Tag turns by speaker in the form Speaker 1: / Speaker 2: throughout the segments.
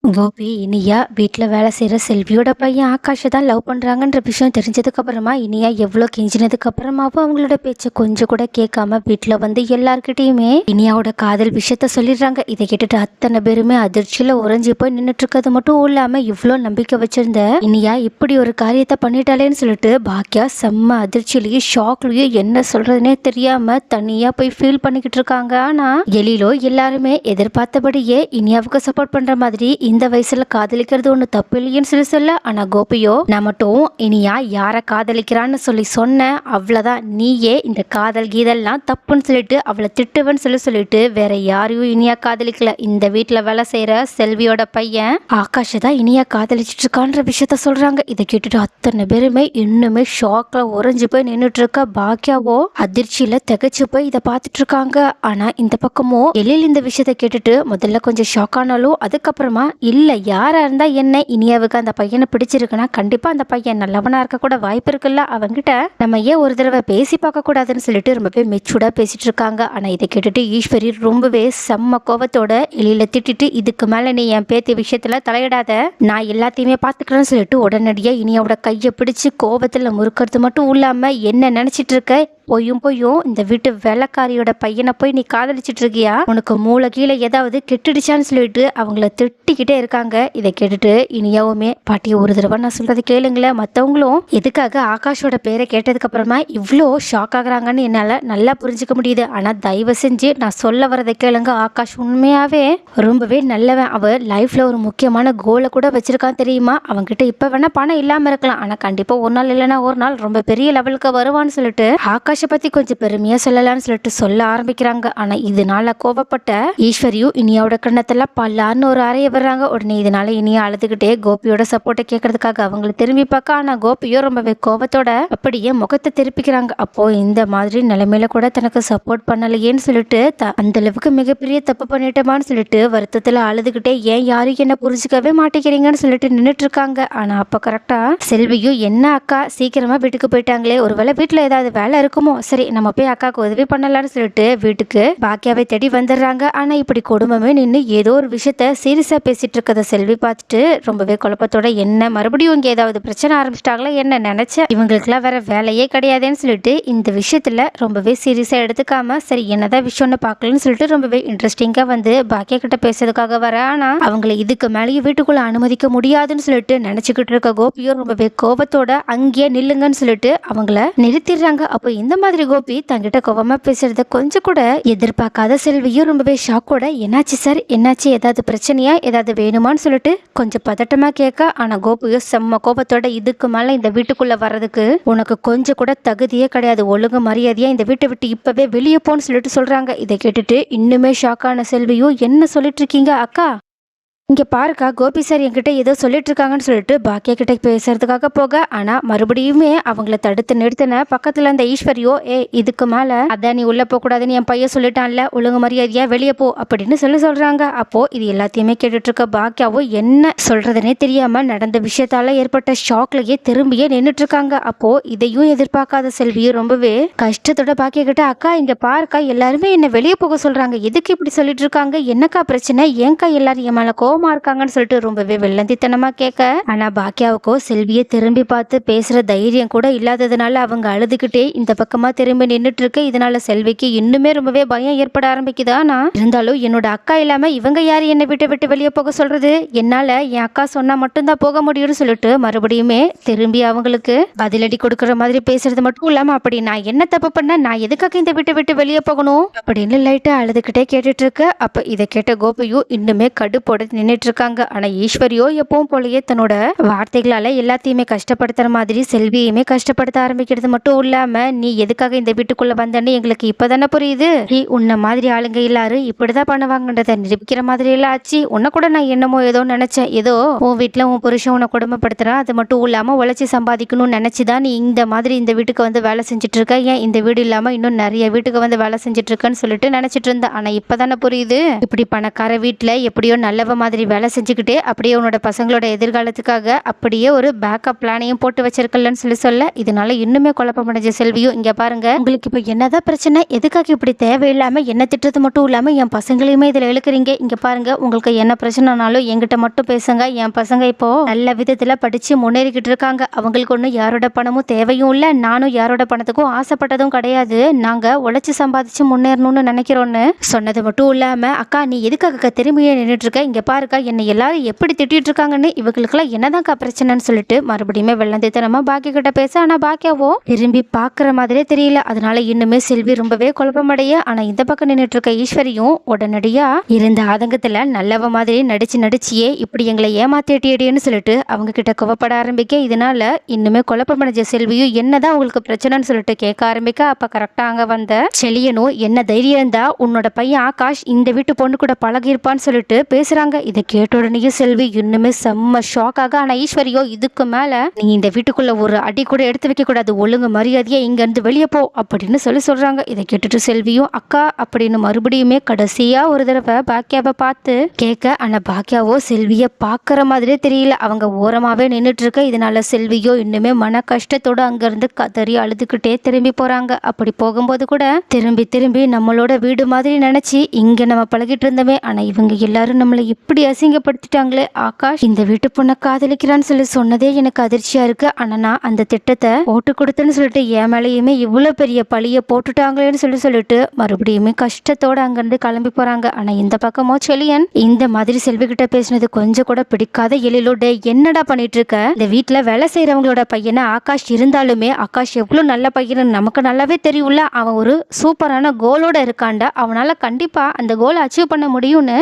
Speaker 1: கோபி, இனியா வீட்ல வேலை செய்ற செல்வியோட பையன் ஆகாஷ தான் லவ் பண்றாங்கன்ற விஷயம் தெரிஞ்சதுக்கு அப்புறமா, இனியா எவ்ளோ கெஞ்சினதுக்கு அப்புறமாவும் அவங்களோட பேச்ச கொஞ்சம் கூட கேட்காம வீட்ல வந்து எல்லார்கிட்டயுமே இனியாவோட காதல் விஷயத்த சொல்லிடுறாங்க. இதை கேட்டுட்டு அத்தனை பேருமே அதிர்ச்சியில உறைஞ்சி போய் நின்னுட்டு இருக்கிறது மட்டும் இல்லாம, இவ்ளோ நம்பிக்கை வச்சிருந்த இனியா இப்படி ஒரு காரியத்தை பண்ணிட்டாளேன்னு சொல்லிட்டு பாக்கியா செம்ம அதிர்ச்சியிலயும் ஷாக்லயும் என்ன சொல்றதுனே தெரியாம தனியா போய் ஃபீல் பண்ணிக்கிட்டு இருக்காங்க. ஆனா எழிலோ எல்லாருமே எதிர்பார்த்தபடியே இனியாவுக்கு சப்போர்ட் பண்ற மாதிரி இந்த வயசுல காதலிக்கிறது ஒண்ணு தப்பு இல்லைன்னு சொல்லி சொல்ல, ஆனா கோபியோ நான் மட்டும் இனியா யார காதலிக்கிறான்னு சொல்லி சொன்ன அவ்வளவுதான், நீயே இந்த காதல் கீதெல்லாம் தப்புன்னு சொல்லிட்டு அவளை திட்டுவன்னு சொல்லிட்டு வேற யாரையும் இனியா காதலிக்கல. இந்த வீட்டுல வேலை செய்யற செல்வியோட பையன் ஆகாஷ தான் இனியா காதலிச்சிட்டு இருக்கான்ற விஷயத்த சொல்றாங்க. இதை கேட்டுட்டு அத்தனை பேருமே இன்னுமே ஷாக்ல உறைஞ்சு போய் நின்றுட்டு இருக்க. பாக்கியாவோ அதிர்ச்சியில திகச்சு போய் இதை பார்த்துட்டு இருக்காங்க. ஆனா இந்த பக்கமோ எழில் இந்த விஷயத்த கேட்டுட்டு முதல்ல கொஞ்சம் ஷாக் ஆனாலும் அதுக்கப்புறமா இல்ல யாரா இருந்தா என்ன, இனியாவுக்கு அந்த பையனை பிடிச்சிருக்குன்னா கண்டிப்பா அந்த பையன் நல்லவனா இருக்க கூட வாய்ப்பு இருக்குல்ல, அவங்கிட்ட நம்ம ஏன் ஒரு தடவை பேசி பார்க்க கூடாதுன்னு சொல்லிட்டு ரொம்பவே மெச்சூர்டா பேசிட்டு இருக்காங்க. ஆனா இதை கேட்டுட்டு ஈஸ்வரி ரொம்பவே செம்ம கோவத்தோட எழில திட்டிட்டு, இதுக்கு மேல நீ என் பேத்தி விஷயத்துல தலையிடாத, நான் எல்லாத்தையுமே பாத்துக்கிறேன்னு சொல்லிட்டு உடனடியா இனியாவோட கையை பிடிச்சு கோவத்துல முறுக்கிறது மட்டும் இல்லாம, என்ன நினைச்சிட்டு இருக்க, பொய்யும் இந்த வீட்டு வேலைக்காரியோட பையனை போய் நீ காதலிச்சிட்டு இருக்கியா, உனக்கு மூளை கீழே ஏதாவது கெட்டுடுச்சான்னு சொல்லிட்டு அவங்கள திட்டிக்கிட்டே இருக்காங்க. இதை கேட்டுட்டு இனியாவுமே பாட்டி ஒரு தடவை நான் சொல்றது கேளுங்களேன், மற்றவங்களும் எதுக்காக ஆகாஷோட பேரை கேட்டதுக்கு அப்புறமா இவ்வளோ ஷாக் ஆகுறாங்கன்னு என்னால நல்லா புரிஞ்சுக்க முடியுது. ஆனா தயவு செஞ்சு நான் சொல்ல வரதை கேளுங்க, ஆகாஷ் உண்மையாவே ரொம்பவே நல்லவன். அவ லைஃப்ல ஒரு முக்கியமான கோலை கூட வச்சிருக்கான் தெரியுமா. அவன்கிட்ட இப்ப வேணா பணம் இல்லாம இருக்கலாம், ஆனா கண்டிப்பா ஒரு நாள் இல்லைன்னா ஒரு நாள் ரொம்ப பெரிய லெவலுக்கு வருவான்னு சொல்லிட்டு ஆகாஷ் பத்தி கொஞ்சம் பெருமையா சொல்லலாம்னு சொல்லிட்டு சொல்ல ஆரம்பிக்கிறாங்க. ஆனா இதனால கோபப்பட்ட ஈஸ்வரியும் இனியாவோட கண்ணத்துல பல்லான்னு ஒரு அறைய வர்றாங்க. உடனே இதனால இனியா அழுதுகிட்டே கோபியோட சப்போர்ட்டை கேட்கறதுக்காக அவங்களை திரும்பி பார்க்க, ஆனா கோபியோ ரொம்பவே கோபத்தோட அப்படியே முகத்தை திருப்பிக்கிறாங்க. அப்போ இந்த மாதிரி நிலைமையில கூட தனக்கு சப்போர்ட் பண்ணலையேன்னு சொல்லிட்டு அந்த அளவுக்கு மிகப்பெரிய தப்பு பண்ணிட்டோமான்னு சொல்லிட்டு வருத்தத்துல அழுதுகிட்டே ஏன் யாரும் என்ன புரிஞ்சுக்கவே மாட்டேங்கிறீங்கன்னு சொல்லிட்டு நின்றுட்டு இருக்காங்க. ஆனா அப்ப கரெக்டா செல்வியும் என்ன அக்கா சீக்கிரமா வீட்டுக்கு போயிட்டாங்களே, ஒருவேளை வீட்டுல ஏதாவது வேலை இருக்குமோ, சரி நம்ம போய் அக்காவுக்கு உதவி பண்ணலாம்னு சொல்லிட்டு வீட்டுக்கு பாக்கியாவை தேடி வந்துடுறாங்க. ஆனா இப்படி குடும்பமே நின்று ஏதோ ஒரு விஷயத்த சீரியஸா பேசிட்டு இருக்கத செல்வி பார்த்துட்டு ரொம்பவே குழப்பத்தோட, என்ன மறுபடியும் இங்க ஏதாவது பிரச்சனை ஆரம்பிச்சிட்டாங்களா என்ன, நினைச்ச இவங்களுக்குலாம் வேற வேலையே கிடையாதுன்னு சொல்லிட்டு இந்த விஷயத்துல ரொம்பவே சீரியஸா எடுத்துக்காம சரி என்னதான் விஷயம்னு பார்க்கலன்னு சொல்லிட்டு ரொம்பவே இன்ட்ரெஸ்டிங்கா வந்து பாக்கியா கிட்ட பேசுறதுக்காக வர. ஆனா அவங்களை இதுக்கு மேலேயும் வீட்டுக்குள்ள அனுமதிக்க முடியாதுன்னு சொல்லிட்டு நினைச்சுக்கிட்டு இருக்க கோபியோ ரொம்பவே கோபத்தோட அங்கேயே நில்லுங்கன்னு சொல்லிட்டு அவங்கள நிறுத்திடுறாங்க. அப்போ இந்த மாதிரி கோபி தங்கிட்ட கோபமா பேசுறத கொஞ்சம் கூட எதிர்பார்க்காத செல்வியும் ரொம்பவே ஷாக்கோட, என்னாச்சு சார் என்னாச்சு, ஏதாவது பிரச்சனையா, ஏதாவது வேணுமான்னு சொல்லிட்டு கொஞ்சம் பதட்டமா கேட்க, ஆனா கோபியோ செம்ம கோபத்தோட இதுக்கு மேல இந்த வீட்டுக்குள்ள வர்றதுக்கு உனக்கு கொஞ்சம் கூட தகுதியே கிடையாது, ஒழுங்கு மரியாதையா இந்த வீட்டை விட்டு இப்பவே வெளியே போன்னு சொல்லிட்டு சொல்றாங்க. இதை கேட்டுட்டு இன்னுமே ஷாக்கான செல்வியும் என்ன சொல்லிட்டு இருக்கீங்க அக்கா, இங்க பாருக்கா கோபி சார் என்கிட்ட ஏதோ சொல்லிட்டு இருக்காங்கன்னு சொல்லிட்டு பாக்கியா கிட்ட பேசுறதுக்காக போக, ஆனா மறுபடியுமே அவங்கள தடுத்து நிறுத்தின பக்கத்துல அந்த ஈஸ்வரியோ இதுக்கு மேல அதான் நீ உள்ள போக கூடாதுன்னு என் பையன் சொல்லிட்டான்ல, ஒழுங்கு மரியாதையா வெளியே போ அப்படின்னு சொல்றாங்க. அப்போ இது எல்லாத்தையுமே கேட்டுட்டு இருக்க பாக்கியாவோ என்ன சொல்றதுனே தெரியாம நடந்த விஷயத்தால ஏற்பட்ட ஷாக்லயே திரும்பியே நின்றுட்டு இருக்காங்க. அப்போ இதையும் எதிர்பார்க்காத செல்வியும் ரொம்பவே கஷ்டத்தோட பாக்கிய கிட்ட, அக்கா இங்க பாருக்கா எல்லாருமே என்ன வெளியே போக சொல்றாங்க, எதுக்கு இப்படி சொல்லிட்டு இருக்காங்க, என்னக்கா பிரச்சனை, ஏன்க்கா எல்லாரும் என் மேல கோவமா இருக்காங்கன்னு சொல்லிட்டு ரொம்பவே வெள்ளந்தித்தனமா கேட்க, ஆனா பாக்கியாவுக்கோ செல்வியை திரும்பி பார்த்து பேசுற தைரியம் கூட இல்லாததுனால அவங்க அழுதுகிட்டே இந்த பக்கமா திரும்பி நின்றுட்டு இருக்கு. இதனால செல்விக்கு இன்னுமே ரொம்பவே பயம் ஏற்பட ஆரம்பிக்குது. ஆனா இருந்தாலும் என்னோட அக்கா இல்லாம இவங்க யாரு என்னை விட்டு வெளியே போக சொல்றது, என்னால என் அக்கா சொன்னா மட்டும்தான் போக முடியும்னு சொல்லிட்டு மறுபடியுமே திரும்பி அவங்களுக்கு பதிலடி கொடுக்கற மாதிரி பேசுறது மட்டும் இல்லாம, அப்படி நான் என்ன தப்பு பண்ண, நான் எதுக்காக இந்த விட்டு வெளியே போகணும் அப்படின்னு லைட்டா அழுதுகிட்டே கேட்டுட்டு இருக்கு. அப்ப இதை கேட்ட கோபியும் இன்னுமே கடுப்போட நின்றுட்டு இருக்காங்க. ஆனா ஈஸ்வரியோ எப்பவும் போலயே தன்னோட வார்த்தைகளால எல்லாத்தையுமே கஷ்டப்படுத்துற மாதிரி செல்வியுமே கஷ்டப்படுத்த ஆரம்பிக்கிறது மட்டும் இல்லாம, நீ எதுக்காக இந்த வீட்டுக்குள்ள வந்தன்னு எங்களுக்கு இப்பதானே புரியுது, நீ உன்ன மாதிரி ஆளுங்க எல்லாரும் இப்படிதான் பண்ணுவாங்கன்றத நிரூபிக்கிற மாதிரி எல்லாம் ஆச்சு, உன்ன கூட நான் என்னமோ ஏதோ நினைச்சேன், ஏதோ உன் வீட்டுல உன் புருஷன் உன்னை குடும்பப்படுத்துறான், அது மட்டும் இல்லாம உழைச்சி சம்பாதிக்கணும்னு நினைச்சுதான் நீ இந்த மாதிரி இந்த வீட்டுக்கு வந்து வேலை செஞ்சுட்டு இருக்க, ஏன் இந்த வீடு இல்லாம இன்னும் நிறைய வீட்டுக்கு வந்து வேலை செஞ்சுட்டு இருக்கன்னு சொல்லிட்டு நினைச்சிட்டு இருந்தேன், ஆனா இப்பதானே புரியுது இப்படி பணக்கார வீட்டுல எப்படியோ நல்லவ மாதிரி மாதிரி வேலை செஞ்சுக்கிட்டு அப்படியே உன்னோட பசங்களோட எதிர்காலத்துக்காக அப்படியே ஒரு பேக்கப் பிளானையும் போட்டு வச்சிருக்கலன்னு சொல்ல இதனால இன்னுமே குழப்பம் அடைஞ்ச செல்வியும், இங்க பாருங்க உங்களுக்கு இப்போ என்னதான் பிரச்சனை, எதுக்காக இப்படி தேவையில்லாம என்ன திட்டது மட்டும் இல்லாம என் பசங்களையுமே இதுல இழுக்கிறீங்க, இங்க பாருங்க உங்களுக்கு என்ன பிரச்சனைனாலும் என்கிட்ட மட்டும் பேசுங்க, என் பசங்க இப்போ நல்ல விதத்துல படிச்சு முன்னேறிக்கிட்டு இருக்காங்க, அவங்களுக்கு ஒன்றும் யாரோட பணமும் தேவையும் இல்லை, நானும் யாரோட பணத்துக்கும் ஆசைப்பட்டதும் கிடையாது, நாங்க உழைச்சு சம்பாதிச்சு முன்னேறணும்னு நினைக்கிறோன்னு சொன்னது மட்டும் இல்லாம, அக்கா நீ எதுக்காக திரும்பியே நின்றுட்டு இருக்க, இங்க பாருக்கா என்னை எல்லாரும் எப்படி திட்டிட்டு இருக்காங்கன்னு, இவங்களுக்குலாம் என்னதான்க்கா பிரச்சனைன்னு சொல்லிட்டு மறுபடியுமே வெள்ளந்தித்தனமா பாக்கிய கிட்ட பேச, ஆனா பாக்கியாவோ திரும்பி பாக்குற மாதிரியே தெரியல. அதனால இன்னுமே செல்வி ரொம்பவே குழப்பமடைய. ஆனா இந்த பக்கம் நின்றுட்டு இருக்க ஈஸ்வரியும் உடனடியா இருந்த ஆதங்கத்துல நல்லவ மாதிரி நடிச்சியே இப்படி எங்களை ஏமாத்திட்டியடின்னு சொல்லிட்டு அவங்க கிட்ட கோவப்பட ஆரம்பிக்க, இதனால இன்னுமே குழப்பமடைஞ்ச செல்வியும் என்னதான் உங்களுக்கு பிரச்சனைன்னு சொல்லிட்டு கேட்க ஆரம்பிக்க, அப்ப கரெக்டா அங்க வந்த செலியனும் என்ன தைரியம் இருந்தா உன்னோட பையன் ஆகாஷ் இந்த வீட்டு பொண்ணு கூட பழகிருப்பான்னு சொல்லிட்டு பேசுறாங்க. இதை கேட்ட உடனே செல்வி இன்னுமே செம்ம ஷாக் ஆக, ஆனா ஈஸ்வரியோ இதுக்கு மேல நீ இந்த வீட்டுக்குள்ள ஒரு அடி கூட எடுத்து வைக்க கூடாது, ஒழுங்கு மரியாதையா இங்க இருந்து வெளியே போ அப்படின்னு சொல்றாங்க. இதை கேட்டுட்டு செல்வியும் அக்கா அப்படின்னு மறுபடியுமே கடைசியா ஒரு தடவை பாக்கியாவை பார்த்து கேட்க, ஆனா பாக்கியாவோ செல்விய பாக்குற மாதிரியே தெரியல, அவங்க ஓரமாவே நின்றுட்டு இருக்க. இதனால செல்வியோ இன்னுமே மன கஷ்டத்தோட அங்க இருந்து கதறி அழுதுகிட்டே திரும்பி போறாங்க. அப்படி போகும்போது கூட திரும்பி திரும்பி நம்மளோட வீடு மாதிரி நினைச்சு இங்க நம்ம பழகிட்டு இருந்தோமே, ஆனா இவங்க எல்லாரும் நம்மளை இப்படி அசிங்கப்படுத்திட்டாங்களே, ஆகாஷ் இந்த வீட்டு பொண்ணை காதலிக்கிறான்னு சொன்னதே எனக்கு அதிர்ச்சியா இருக்கு, ஆனா நான் அந்த திட்டத்தை போட்டு கொடுத்தேன்னு சொல்லிட்டு என் மேலேயுமே இவ்வளவு பெரிய பழிய போட்டுட்டாங்களேன்னு சொல்லிட்டு மறுபடியுமே கஷ்டத்தோட அங்கிருந்து கிளம்பி போறாங்க. ஆனா இந்த பக்கமோ செலியன் இந்த மாதிரி செல்வி கிட்ட பேசினது கொஞ்சம் கூட பிடிக்காத எழிலோட, என்னடா பண்ணிட்டு இருக்க, இந்த வீட்டுல வேலை செய்யறவங்களோட பையனை ஆகாஷ் இருந்தாலுமே ஆகாஷ் எவ்வளவு நல்ல பையன் நமக்கு நல்லாவே தெரியும்ல, அவன் ஒரு சூப்பரான கோலோட இருக்காண்டா, அவனால கண்டிப்பா அந்த கோலை அச்சீவ் பண்ண முடியும்னு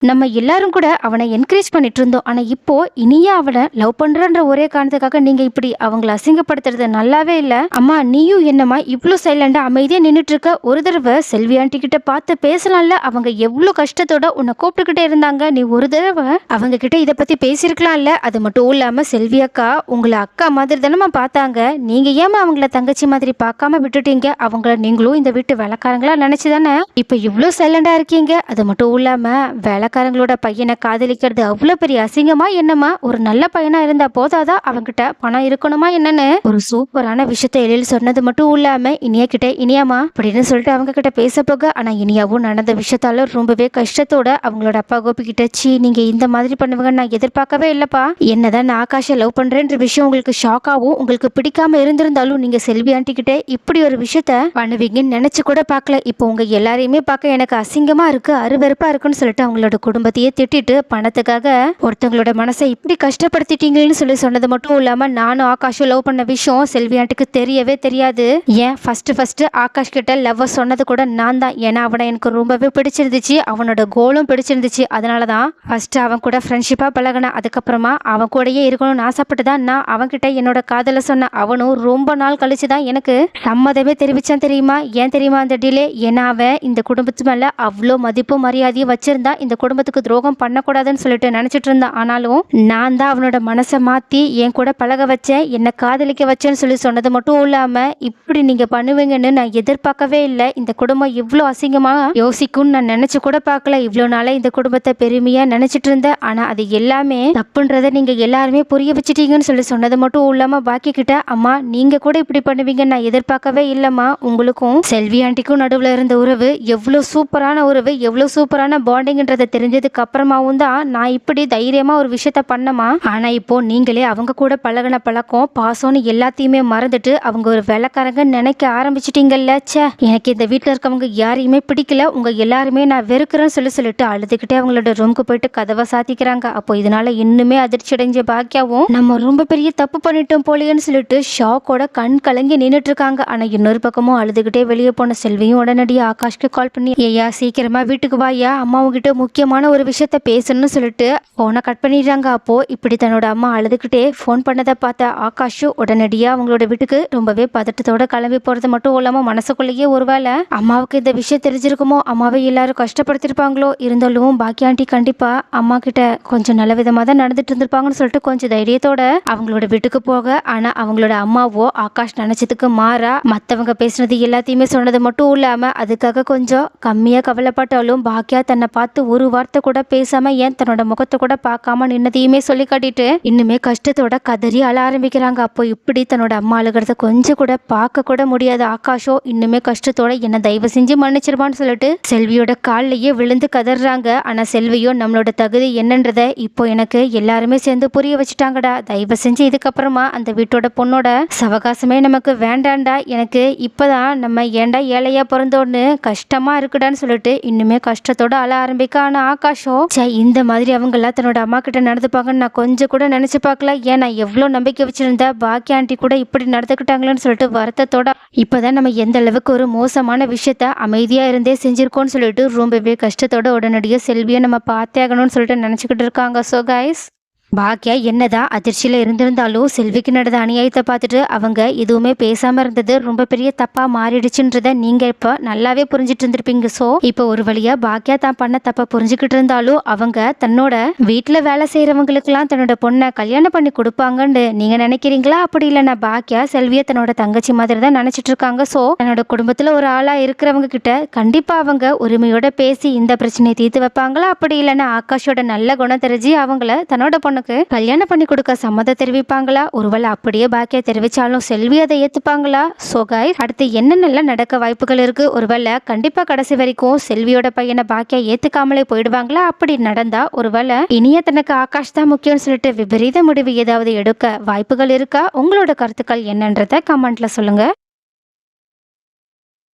Speaker 1: நம்ம எல்லாரும் கூட அவனை என்கரேஜ் பண்ணிட்டு இருந்தோம். ஆனா இப்போ இனியா அவனை லவ் பண்றன்ற ஒரே காரணத்துக்காக நீங்க இப்படி அவங்களை அசிங்கப்படுத்துறது நல்லாவே இல்ல. அம்மா நீயும் என்னம்மா இவ்வளவு சைலண்டா அமைதியா நின்றுட்டு இருக்க, ஒரு தடவை செல்வி ஆண்டி கிட்ட பார்த்து பேசலாம்ல, அவங்க எவ்வளவு கஷ்டத்தோட உன்னை கூப்பிட்டுக்கிட்டே இருந்தாங்க, நீ ஒரு தடவை அவங்க கிட்ட இதை பத்தி பேசியிருக்கலாம்ல. அது மட்டும் இல்லாம செல்வி அக்கா உங்களை அக்கா மாதிரி தானம்மா பார்த்தாங்க, நீங்க ஏமா அவங்கள தங்கச்சி மாதிரி பார்க்காம விட்டுட்டீங்க, அவங்கள நீங்களும் இந்த வீட்டு வேலைக்காரங்களா நினைச்சுதானே இப்ப இவ்வளவு சைலண்டா இருக்கீங்க. அது மட்டும் இல்லாம வேலைக்காரங்களோட பையனை காதலிக்கிறது அவ்வளவு பெரிய அசிங்கமா என்னமா, ஒரு நல்ல பையனா இருந்தா போதாதா, அவங்கிட்ட பணம் இருக்கணுமா என்னன்னு ஒரு சூப்பரான விஷயத்த எழில் சொன்னது மட்டும் இல்லாம இனியா கிட்ட இனியாமா அப்படின்னு சொல்லிட்டு அவங்க கிட்ட பேச போக, ஆனா இனியாவும் நடந்த விஷயத்தால ரொம்பவே கஷ்டத்தோட அவங்களோட அப்பா கோபி கிட்ட, சீ நீங்க இந்த மாதிரி பண்ணுவாங்க நான் எதிர்பார்க்கவே இல்லப்பா, என்னதான் நான் ஆகாஷை லவ் பண்றேன்ற விஷயம் உங்களுக்கு ஷாக்காவும் உங்களுக்கு பிடிக்காம இருந்திருந்தாலும் நீங்க செல்வி ஆண்டி கிட்ட இப்படி ஒரு விஷயத்த பண்ணுவீங்கன்னு நினைச்சு கூட பார்க்கல, இப்போ உங்க எல்லாரையுமே பார்க்க எனக்கு அசிங்கமா இருக்கு, அருவருப்பா இருக்குன்னு சொல்லிட்டு அவங்களோட குடும்பத்தையே திட்டிட்டு பணத்துக்காக ஒருத்தவங்களோட மனசை இப்படி கஷ்டப்படுத்திட்டீங்கன்னு சொன்னது மட்டும் இல்லாம நானும் ஆகாஷும் லவ் பண்ண விஷயம் செல்வி ஆண்டிக்கு தெரியவே தெரியாது, ஏன் ஃபர்ஸ்ட் ஆகாஷ் கிட்ட லவ் சொன்னது கூட நான் தான், ஏன்னா அவனை எனக்கு ரொம்பவே பிடிச்சிருந்துச்சு, அவனோட கோலும் பிடிச்சிருந்துச்சு, அதனாலதான் ஃபர்ஸ்ட் அவன் கூட ஃப்ரெண்ட்ஷிப்பா பழகின, அதுக்கப்புறமா அவன் கூடயே இருக்கணும்னு ஆசைப்பட்டுதான் நான் அவன்கிட்ட என்னோட காதலை சொன்ன, அவனும் ரொம்ப நாள் கழிச்சுதான் எனக்கு சம்மதமே தெரிவிச்சான் தெரியுமா, ஏன் தெரியுமா அந்த டிலே, ஏன்னா அவன் இந்த குடும்பத்து மேல அவ்வளோ மதிப்பு மரியாதையும் வச்சிருந்தா இந்த குடும்பத்துக்கு துரோகம் பண்ணக்கூடாதுன்னு சொல்லிட்டு நினைச்சிட்டு இருந்தான், ஆனாலும் நான் தான் அவனோட மனசை மாத்தி என் கூட பழக வச்சேன், என்னை காதலிக்க வச்சேன்னு சொன்னது மட்டும் இல்லாம இப்படி நீங்க பண்ணுவீங்கன்னு நான் எதிர்பார்க்கவே இல்லை, இந்த குடும்பம் இவ்வளோ அசிங்கமா யோசிக்கும்னு நான் நினைச்சு கூட பார்க்கல, இவ்வளோ நாளா இந்த குடும்பத்தை பெருமையா நினைச்சிட்டு இருந்தேன், ஆனா அது எல்லாமே தப்புன்றதை நீங்க எல்லாருமே புரிய வச்சுட்டீங்கன்னு சொன்னது மட்டும் இல்லாம பாக்கி கிட்ட, அம்மா நீங்க கூட இப்படி பண்ணுவீங்கன்னு நான் எதிர்பார்க்கவே இல்லம்மா, உங்களுக்கும் செல்வி ஆண்டிக்கும் நடுவுல இருந்த உறவு எவ்வளவு சூப்பரான உறவு, எவ்வளவு சூப்பரான பாண்டிங்ன்றத தெரிஞ்சதுக்கு அப்புறமாவும் தான் நான் இப்படி தைரியமா ஒரு விஷயத்த பண்ணமா, ஆனா இப்போ நீங்களே அவங்க கூட பழகின பழக்கம் பாசம்னு எல்லாத்தையுமே மறந்துட்டு அவங்க ஒரு வேலைக்காரங்க நினைக்க ஆரம்பிச்சிட்டீங்கல்ல, ச்சே எனக்கு இந்த வீட்டுல இருக்கவங்க யாரையுமே பிடிக்கல, உங்க எல்லாருமே நான் வெறுக்கிறேன்னு சொல்லிட்டு அழுதுகிட்டே அவங்களோட ரூமுக்கு போயிட்டு கதவை சாத்திக்கிறாங்க. அப்போ இதனால இன்னுமே அதிர்ச்சி அடைஞ்ச பாக்கியாவும் நம்ம ரொம்ப பெரிய தப்பு பண்ணிட்டோம் போலியன்னு சொல்லிட்டு ஷாக்கோட கண் கலங்கி நின்றுட்டு இருக்காங்க. ஆனா இன்னொரு பக்கமும் அழுதுகிட்டே வெளியே போன செல்வியும் உடனடியாக ஆகாஷ்க்கு கால் பண்ணி, ஐயா சீக்கிரமா வீட்டுக்கு வாயா, அம்மா உங்ககிட்ட முக்கியமான ஒரு விஷயத்த பேசணும்னு சொல்லிட்டு போனை கட் பண்ணிடுறாங்க. அப்போ இப்படி தன்னோட அம்மா அழுதுகிட்டே ஃபோன் பண்ணதை பார்த்த ஆகாஷ் உடனடியா அவங்களோட வீட்டுக்கு ரொம்பவே பதட்டத்தோட கிளம்பி போறது மட்டும் இல்லாம மனசுக்குள்ளேயே ஒருவேளை அம்மாவுக்கு இந்த விஷயம் தெரிஞ்சிருக்குமோ, அம்மாவை எல்லாரும் கஷ்டப்படுத்திருப்பாங்களோ, இருந்தாலும் பாக்கி ஆண்டி கண்டிப்பா அம்மா கிட்ட கொஞ்சம் நல்ல விதமா தான் நடந்துட்டு இருந்திருப்பாங்கன்னு சொல்லிட்டு கொஞ்சம் தைரியத்தோட அவங்களோட வீட்டுக்கு போக, ஆனா அவங்களோட அம்மாவோ ஆகாஷ் நினைச்சதுக்கு மாறா மத்தவங்க பேசுனது எல்லாத்தையுமே சொன்னது மட்டும் இல்லாம அதுக்காக கொஞ்சம் கம்மியா கவலைப்பட்டாலும் பாக்கியா தன்னை பார்த்து ஒரு வார்த்தை கூட பேசாம ஏன் தன்னோட முகத்தை கூட பார்க்காம நின்னதையுமே சொல்லி காட்டிட்டு இன்னுமே கஷ்டத்தோட கதறி அழ ஆரம்பிக்கிறாங்க. அப்போ இப்படி தன்னோட அம்மா அழுகிறத கொஞ்சம் கூட பார்க்க கூட முடியாது ஆகாஷோ இன்னுமே கஷ்டத்தோட என்ன தயவு செஞ்சு மன்னிச்சிருவான்னு சொல்லிட்டு செல்வியோட காலிலேயே விழுந்து கதறாங்க. ஆனா செல்வியோ நம்மளோட தகுதி என்னன்றத இப்போ எனக்கு எல்லாருமே சேர்ந்து புரிய வச்சுட்டாங்கடா. தயவு செஞ்சு இதுக்கப்புறமா அந்த வீட்டோட பொண்ணோட சவகாசமே நமக்கு வேண்டாண்டா. எனக்கு இப்பதான் நம்ம ஏண்டா ஏழையா பிறந்தோன்னு கஷ்டமா இருக்குடான்னு சொல்லிட்டு இன்னுமே கஷ்டத்தோட அழ ஆரம்பிக்க. ஆனா ஆகாஷோ இந்த மாதிரி அவங்க எல்லாம் தன்னோட அம்மா கிட்ட நடந்துப்பாங்கன்னு நான் கொஞ்சம் கூட நினைச்சு பார்க்கல. ஏன் நான் எவ்வளவு நம்பிக்கை வச்சிருந்தேன், பாக்கிய ஆண்டி கூட இப்படி நடந்துக்கிட்டாங்களேன்னு சொல்லிட்டு வருத்தத்தோட இப்பதான் நம்ம எந்த அளவுக்கு ஒரு மோசமான விஷயத்த அமைதியா இருந்தே செஞ்சிருக்கோம்னு சொல்லிட்டு ரொம்பவே கஷ்டத்தோட உடனடியாக செல்வியை நம்ம பார்த்தே ஆகணும்னு சொல்லிட்டு நினைச்சுக்கிட்டு இருக்காங்க. ஸோ கைஸ், பாக்கியா என்னதான் அதிர்ச்சியில் இருந்திருந்தாலும் செல்விக்கு நடந்த அநியாயத்தை பார்த்துட்டு அவங்க எதுவுமே பேசாமல் இருந்தது ரொம்ப பெரிய தப்பாக மாறிடுச்சுன்றத நீங்கள் இப்போ நல்லாவே புரிஞ்சிட்டு இருந்திருப்பீங்க. ஸோ இப்போ ஒரு வழியாக பாக்கியா தான் பண்ண தப்பை புரிஞ்சுக்கிட்டு இருந்தாலும் அவங்க தன்னோட வீட்டில் வேலை செய்கிறவங்களுக்கெல்லாம் தன்னோட பொண்ணை கல்யாணம் பண்ணி கொடுப்பாங்கன்னு நீங்கள் நினைக்கிறீங்களா? அப்படி இல்லைன்னா பாக்கியா செல்வியை தன்னோட தங்கச்சி மாதிரி தான் நினச்சிட்டு இருக்காங்க. ஸோ தன்னோட குடும்பத்தில் ஒரு ஆளாக இருக்கிறவங்க கிட்ட கண்டிப்பாக அவங்க உரிமையோட பேசி இந்த பிரச்சனையை தீர்த்து வைப்பாங்களா? அப்படி இல்லைன்னா ஆகாஷோட நல்ல குணம் தெரிஞ்சு அவங்கள தன்னோட பொண்ணு கல்யாணம் பண்ணி கொடுக்க சம்மதம் தெரிவிப்பாங்களா? ஒருவேளை அப்படியே பாக்கியா தெரிவிச்சாலும் செல்வி அதை ஏத்துப்பாங்களா? சோ கைஸ், அடுத்து என்னென்னலாம் நடக்க வாய்ப்புகள் இருக்கு? ஒருவேளை கண்டிப்பா கடைசி வரைக்கும் செல்வியோட பையனை பாக்கியா ஏத்துக்காமலே போயிடுவாங்களா? அப்படி நடந்தா ஒருவேளை இனிய தனக்கு ஆகாஷ் தான் முக்கியம்னு சொல்லிட்டு விபரீத முடிவு ஏதாவது எடுக்க வாய்ப்புகள் இருக்கா? உங்களோட கருத்துக்கள் என்னன்றத கமெண்ட்ல சொல்லுங்க.